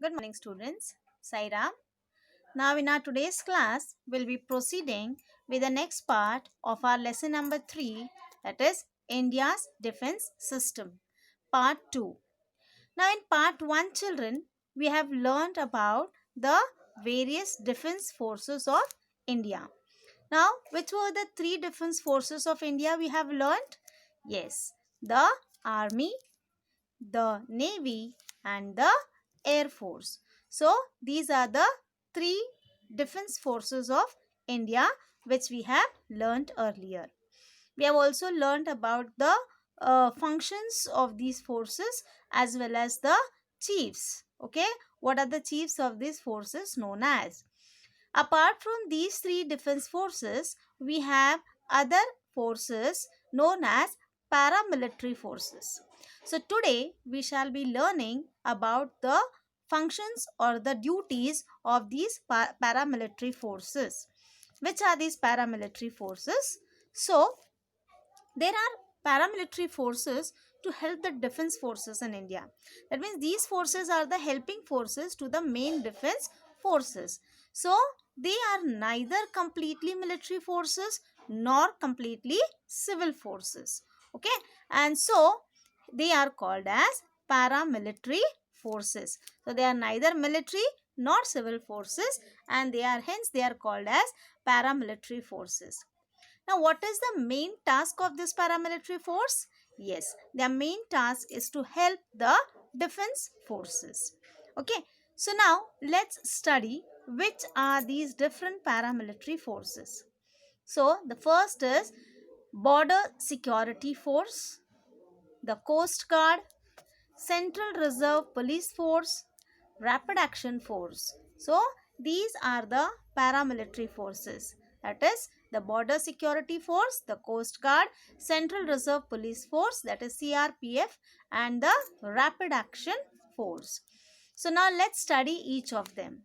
Good morning, students. Saira. Now, in our today's class, we'll be proceeding with the next part of our lesson number 3, that is India's Defense System, Part 2. Now, in Part 1, children, we have learned about the various defense forces of India. Now, which were the three defense forces of India we have learned? Yes, the Army, the Navy, and the Air Force. So, these are the three defense forces of India which we have learnt earlier. We have also learnt about the functions of these forces as well as the chiefs. Okay, what are the chiefs of these forces known as? Apart from these three defense forces, we have other forces known as paramilitary forces. So today we shall be learning about the functions or the duties of these paramilitary forces. Which are these paramilitary forces? So there are paramilitary forces to help the defense forces in India. That means these forces are the helping forces to the main defense forces. So they are neither completely military forces nor completely civil forces. Okay, and so they are called as paramilitary forces. So they are neither military nor civil forces, and they are called as paramilitary forces. Now, what is the main task of this paramilitary force? Yes, their main task is to help the defense forces. Okay, so now let's study which are these different paramilitary forces. So, the first is Border Security Force, the Coast Guard, Central Reserve Police Force, Rapid Action Force. So, these are the paramilitary forces. That is the Border Security Force, the Coast Guard, Central Reserve Police Force, that is CRPF, and the Rapid Action Force. So, now let's study each of them.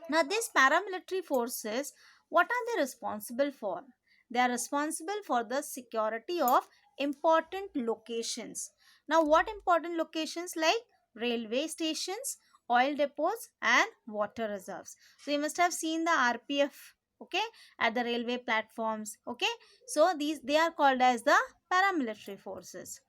Now, these paramilitary forces, what are they responsible for? They are responsible for the security of important locations. Now, what important locations? Like railway stations, oil depots, and water reserves. So, you must have seen the RPF, okay, at the railway platforms, okay. So, they are called as the paramilitary forces.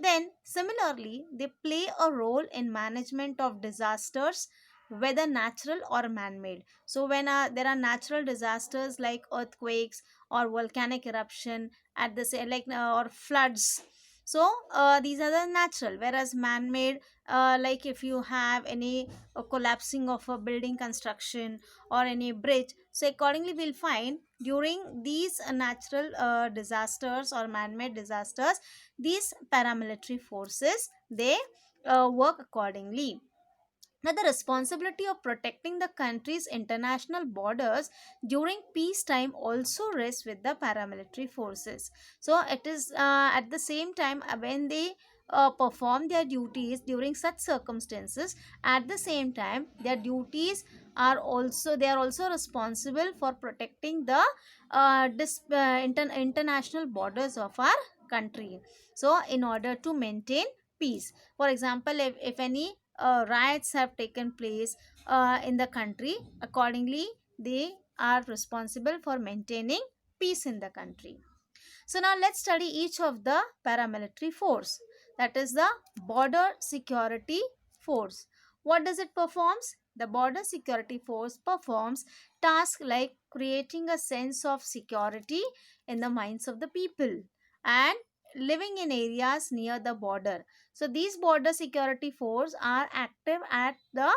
Then, similarly, they play a role in management of disasters, whether natural or man-made. So when there are natural disasters like earthquakes or volcanic eruption at the say like or floods, so these are the natural, whereas man-made, like if you have any collapsing of a building construction or any bridge, so accordingly we'll find during these natural disasters or man-made disasters, these paramilitary forces, they work accordingly. Now, the responsibility of protecting the country's international borders during peacetime also rests with the paramilitary forces. So, it is at the same time when they perform their duties during such circumstances, at the same time their duties are also, they are also responsible for protecting the international borders of our country. So, in order to maintain peace, for example, if any riots have taken place in the country, accordingly they are responsible for maintaining peace in the country. So now let's study each of the paramilitary force. That is the Border Security Force. What does it performs? The Border Security Force performs tasks like creating a sense of security in the minds of the people and living in areas near the border. So these Border Security Force are active at the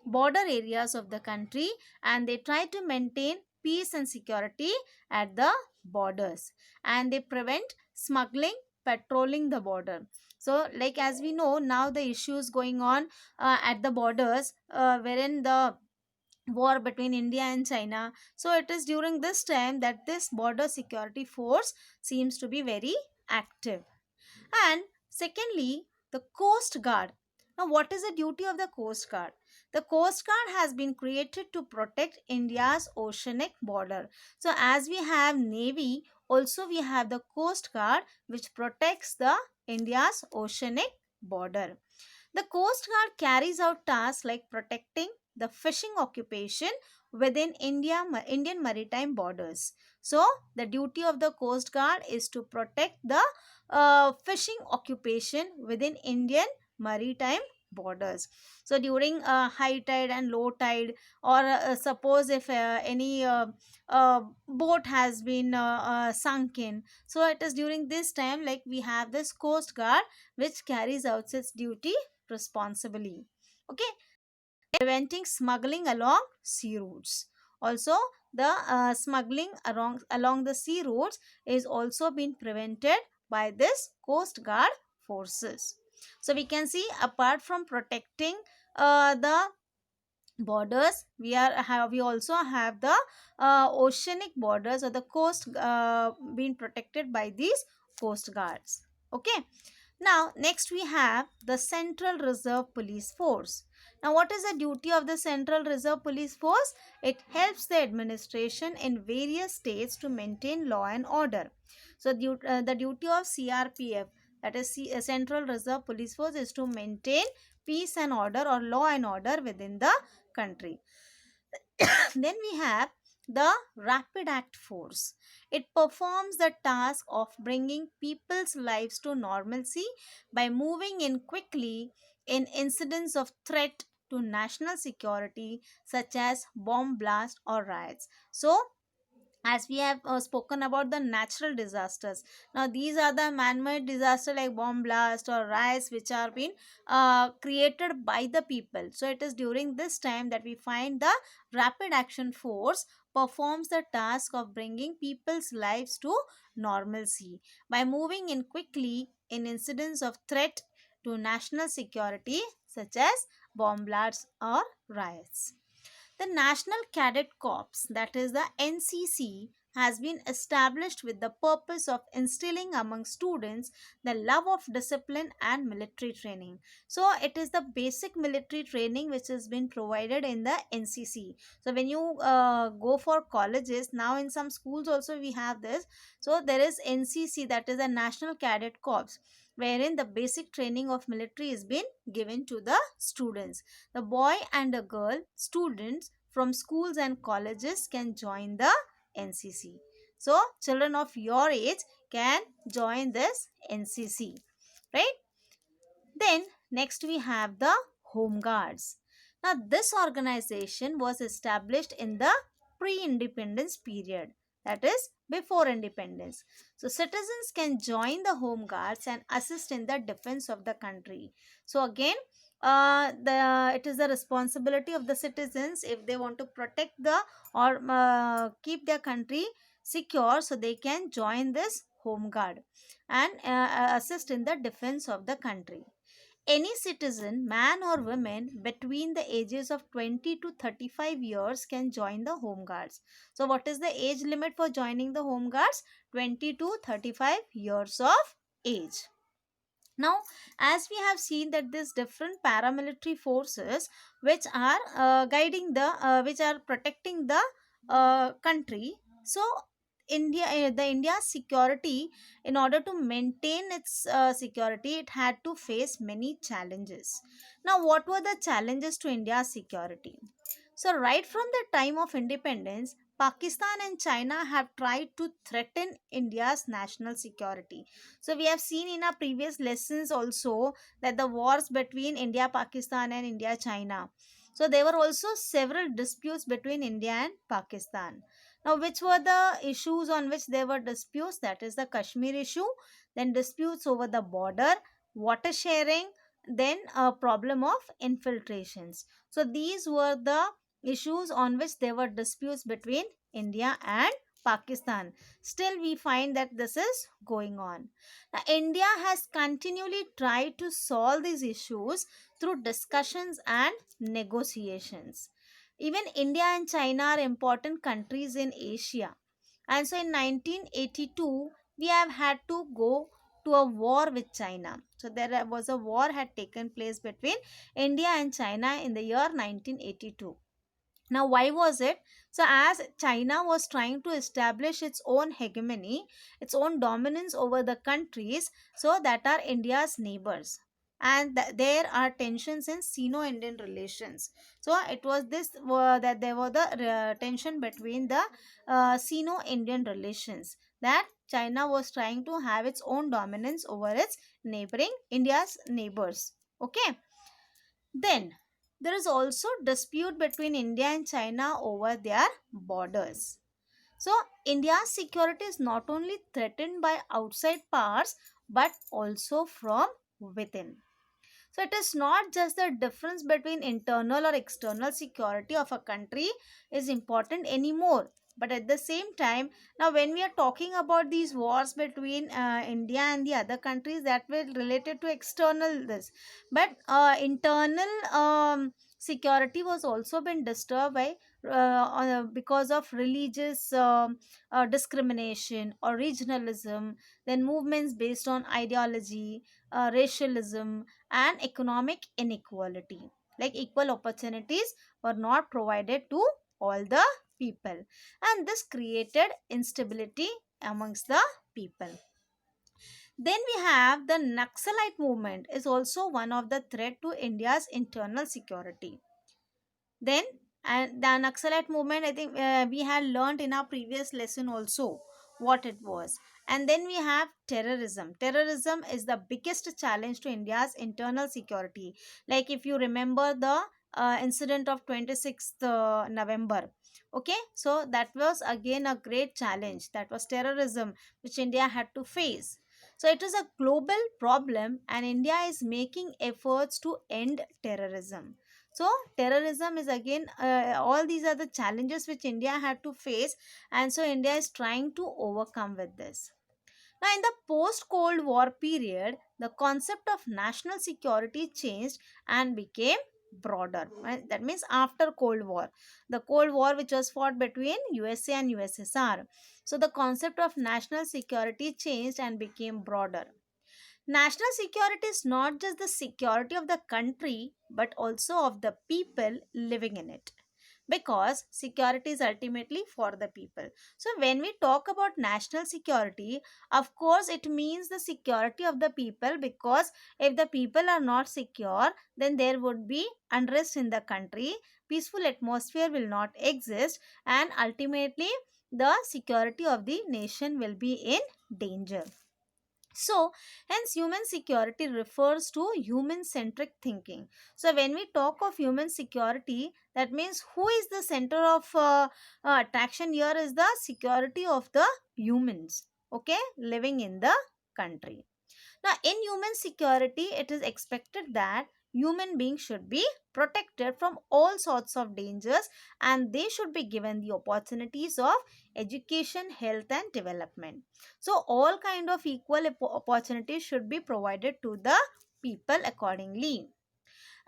border areas of the country, and they try to maintain peace and security at the borders, and they prevent smuggling, patrolling the border. So like as we know now, the issues going on at the borders, wherein the war between India and China, so it is during this time that this Border Security Force seems to be very active. And secondly, the Coast Guard. Now, what is the duty of the Coast Guard? The Coast Guard has been created to protect India's oceanic border. So, as we have Navy, also we have the Coast Guard which protects the India's oceanic border. The Coast Guard carries out tasks like protecting the fishing occupation within Indian maritime borders. So, the duty of the Coast Guard is to protect the fishing occupation within Indian maritime borders. So, during high tide and low tide, or suppose if any boat has been sunken, so it is during this time like we have this Coast Guard which carries out its duty responsibly. Okay, preventing smuggling along sea routes. Also, the smuggling along the sea routes is also being prevented by this Coast Guard forces. So we can see, apart from protecting the borders, we also have the oceanic borders or the coast being protected by these coast guards. Okay, now, next we have the Central Reserve Police Force. Now, what is the duty of the Central Reserve Police Force? It helps the administration in various states to maintain law and order. So, the duty of CRPF, that is Central Reserve Police Force, is to maintain peace and order or law and order within the country. Then we have the Rapid Act Force. It performs the task of bringing people's lives to normalcy by moving in quickly in incidents of threat to national security, such as bomb blast or riots. So, as we have spoken about the natural disasters, now these are the man-made disaster like bomb blast or riots which are being created by the people. So it is during this time that we find the Rapid Action Force performs the task of bringing people's lives to normalcy by moving in quickly in incidents of threat to national security, such as bomb blasts or riots. The National Cadet Corps, that is the NCC, has been established with the purpose of instilling among students the love of discipline and military training. So, it is the basic military training which has been provided in the NCC. So, when you go for colleges, now in some schools also we have this. So, there is NCC, that is the National Cadet Corps, wherein the basic training of military is being given to the students. The boy and a girl students from schools and colleges can join the NCC. So, children of your age can join this NCC, right? Then, next we have the Home Guards. Now, this organization was established in the pre-independence period, that is before independence. So, citizens can join the Home Guards and assist in the defense of the country. So, again, it is the responsibility of the citizens if they want to protect the or keep their country secure, so they can join this Home Guard and assist in the defense of the country. Any citizen, man or woman, between the ages of 20 to 35 years can join the Home Guards. So, what is the age limit for joining the Home Guards? 20 to 35 years of age. Now, as we have seen that these different paramilitary forces which are guiding the, which are protecting the country. So, the India's security, in order to maintain its security, it had to face many challenges. Now, what were the challenges to India's security? So, right from the time of independence, Pakistan and China have tried to threaten India's national security. So, we have seen in our previous lessons also that the wars between India, Pakistan, and India, China. So, there were also several disputes between India and Pakistan. Now, which were the issues on which there were disputes? That is the Kashmir issue, then disputes over the border, water sharing, then a problem of infiltrations. So, these were the issues on which there were disputes between India and Pakistan. Still, we find that this is going on. Now, India has continually tried to solve these issues through discussions and negotiations. Even India and China are important countries in Asia. And so in 1982, we have had to go to a war with China. So there was a war had taken place between India and China in the year 1982. Now, why was it? So, as China was trying to establish its own hegemony, its own dominance over the countries, so that are India's neighbors. and there are tensions in Sino-Indian relations. So it was this that there was the tension between the Sino-Indian relations, that China was trying to have its own dominance over its neighboring India's neighbors. Okay, then there is also dispute between India and China over their borders. So India's security is not only threatened by outside powers but also from within. So it is not just the difference between internal or external security of a country is important anymore. But at the same time, now when we are talking about these wars between India and the other countries, that were related to external this, but internal security was also been disturbed by because of religious discrimination or regionalism, then movements based on ideology, racialism, and economic inequality. Like equal opportunities were not provided to all the people, and this created instability amongst the people. Then we have the Naxalite movement is also one of the threat to India's internal security. Then, and the Naxalite movement, I think we had learned in our previous lesson also what it was. And then we have terrorism. Terrorism is the biggest challenge to India's internal security. Like if you remember the incident of 26th November. Okay, so that was again a great challenge. That was terrorism which India had to face. So it is a global problem, and India is making efforts to end terrorism. So terrorism is again all these are the challenges which India had to face, and so India is trying to overcome with this. Now in the post Cold War period, the concept of national security changed and became broader. Right? That means after Cold War, the Cold War which was fought between USA and USSR, so the concept of national security changed and became broader. National security is not just the security of the country but also of the people living in it, because security is ultimately for the people. So when we talk about national security, of course it means the security of the people, because if the people are not secure, then there would be unrest in the country, peaceful atmosphere will not exist, and ultimately the security of the nation will be in danger. So, hence, human security refers to human centric thinking. So, when we talk of human security, that means who is the center of attraction here is the security of the humans, okay, living in the country. Now, in human security, it is expected that human beings should be protected from all sorts of dangers, and they should be given the opportunities of education, health, and development. So, all kind of equal opportunities should be provided to the people accordingly.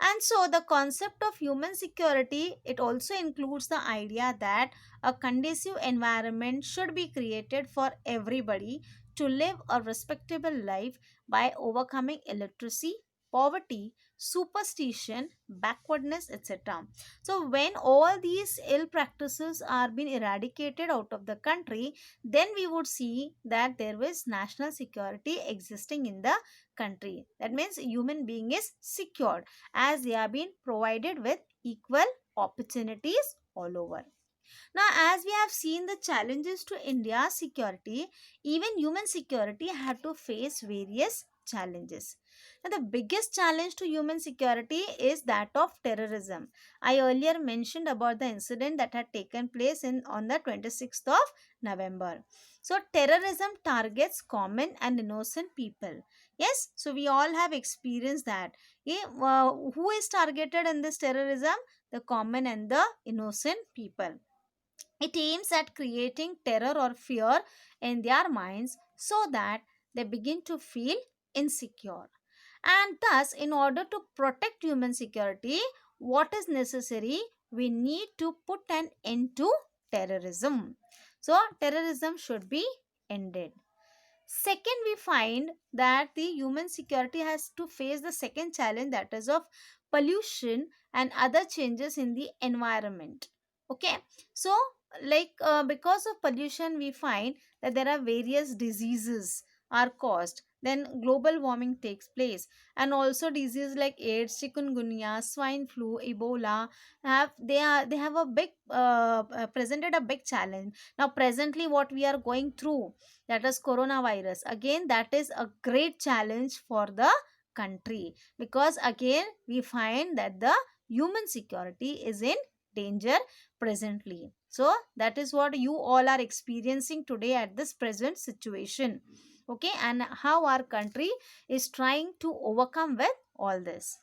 And so the concept of human security, it also includes the idea that a conducive environment should be created for everybody to live a respectable life by overcoming illiteracy, poverty, superstition, backwardness, etc. So when all these ill practices are being eradicated out of the country, then we would see that there is national security existing in the country. That means human being is secured, as they are being provided with equal opportunities all over. Now, as we have seen the challenges to India's security, even human security had to face various challenges. Now, the biggest challenge to human security is that of terrorism. I earlier mentioned about the incident that had taken place on the 26th of November. So, terrorism targets common and innocent people. Yes, so we all have experienced that. Yeah, who is targeted in this terrorism? The common and the innocent people. It aims at creating terror or fear in their minds so that they begin to feel insecure. And thus, in order to protect human security, what is necessary? We need to put an end to terrorism. So, terrorism should be ended. Second, we find that the human security has to face the second challenge, that is of pollution and other changes in the environment. Okay, so because of pollution, we find that there are various diseases are caused. then global warming takes place, and also diseases like AIDS, chikungunya, swine flu, Ebola they have a big presented a big challenge. Now presently what we are going through, that is coronavirus, again that is a great challenge for the country, because again we find that the human security is in danger presently. So that is what you all are experiencing today at this present situation. Okay, and how our country is trying to overcome with all this.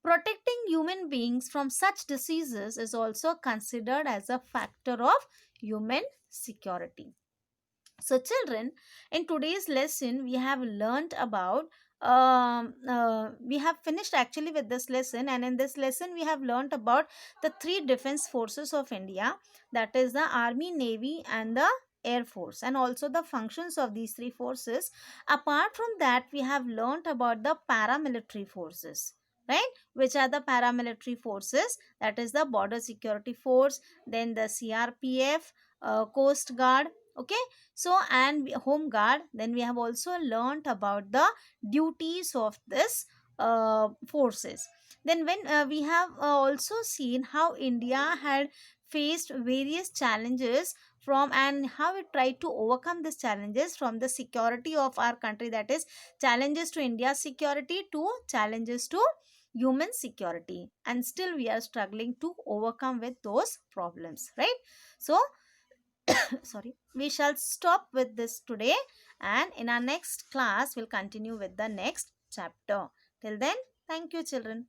Protecting human beings from such diseases is also considered as a factor of human security. So, children, in today's lesson, we have learned about, we have finished actually with this lesson, and in this lesson, we have learned about the three defense forces of India, that is the Army, Navy, and the Air Force, and also the functions of these three forces. Apart from that, we have learned about the paramilitary forces, right? Which are the paramilitary forces? That is the Border Security Force, then the CRPF, Coast Guard. Okay, so and home guard. Then we have also learned about the duties of this forces. Then when we have also seen how India had faced various challenges from, and how it tried to overcome these challenges from the security of our country, that is challenges to India's security to challenges to human security, and still we are struggling to overcome with those problems, right? So sorry, we shall stop with this today, and in our next class we'll continue with the next chapter. Till then, thank you children.